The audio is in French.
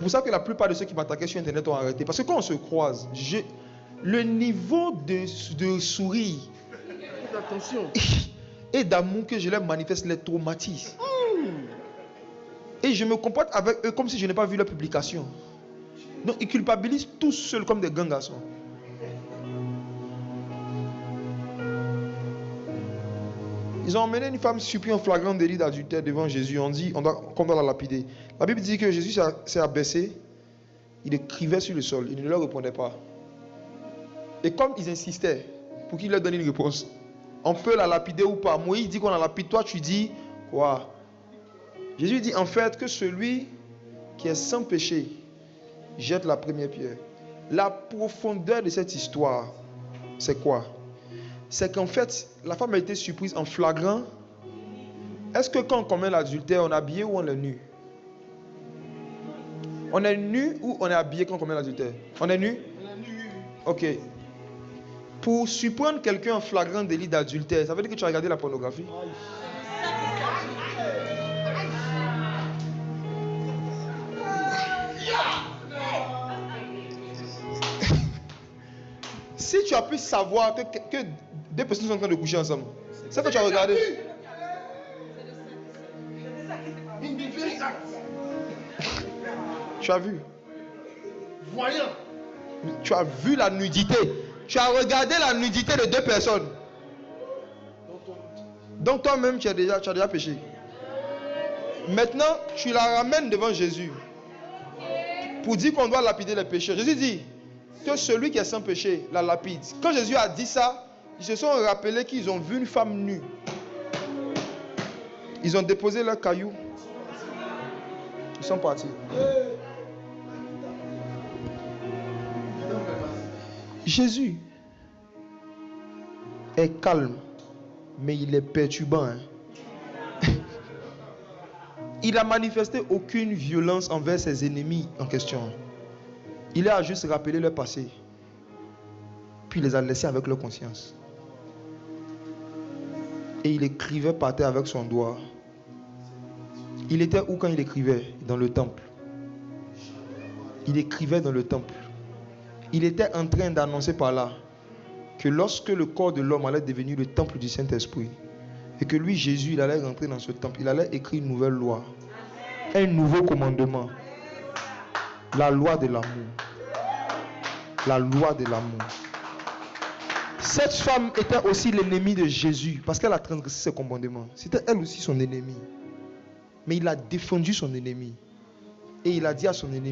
pour ça que la plupart de ceux qui m'attaquaient sur Internet ont arrêté. Parce que quand on se croise, le niveau de sourire et d'amour que je leur manifeste les traumatise. Et je me comporte avec eux comme si je n'ai pas vu leur publication. Donc ils culpabilisent tous seuls comme des grands garçons. Ils ont emmené une femme supplie en flagrant délit d'adultère devant Jésus. On dit qu'on doit la lapider. La Bible dit que Jésus s'est abaissé. Il écrivait sur le sol. Il ne leur répondait pas. Et comme ils insistaient pour qu'il leur donne une réponse, on peut la lapider ou pas. Moïse dit qu'on la lapide. Toi, tu dis quoi? Jésus dit en fait que celui qui est sans péché jette la première pierre. La profondeur de cette histoire, c'est quoi? C'est qu'en fait, la femme a été surprise en flagrant. Est-ce que quand on commet l'adultère, on est habillé ou on est nu? On est nu ou on est habillé quand on commet l'adultère? On est nu? Ok. Pour surprendre quelqu'un en flagrant délit d'adultère, ça veut dire que tu as regardé la pornographie? Si tu as pu savoir que deux personnes sont en train de coucher ensemble, c'est que tu as regardé. Tu as vu? Voyant. Tu as vu la nudité. Tu as regardé la nudité de deux personnes. Donc toi-même, tu as déjà péché. Maintenant, tu la ramènes devant Jésus pour dire qu'on doit lapider les péchés. Jésus dit que celui qui est sans péché la lapide. Quand Jésus a dit ça, ils se sont rappelés qu'ils ont vu une femme nue. Ils ont déposé leurs cailloux. Ils sont partis. Jésus est calme, mais il est perturbant. Il n'a manifesté aucune violence envers ses ennemis en question. Il a juste rappelé leur passé. Puis il les a laissés avec leur conscience. Et il écrivait par terre avec son doigt. Il était où quand il écrivait? Dans le temple. Il écrivait dans le temple. Il était en train d'annoncer par là que lorsque le corps de l'homme allait devenir le temple du Saint-Esprit, et que lui, Jésus, il allait rentrer dans ce temple, il allait écrire une nouvelle loi, un nouveau commandement, la loi de l'amour. La loi de l'amour. Cette femme était aussi l'ennemi de Jésus parce qu'elle a transgressé ses commandements. C'était elle aussi son ennemi. Mais il a défendu son ennemi. Et il a dit à son ennemi,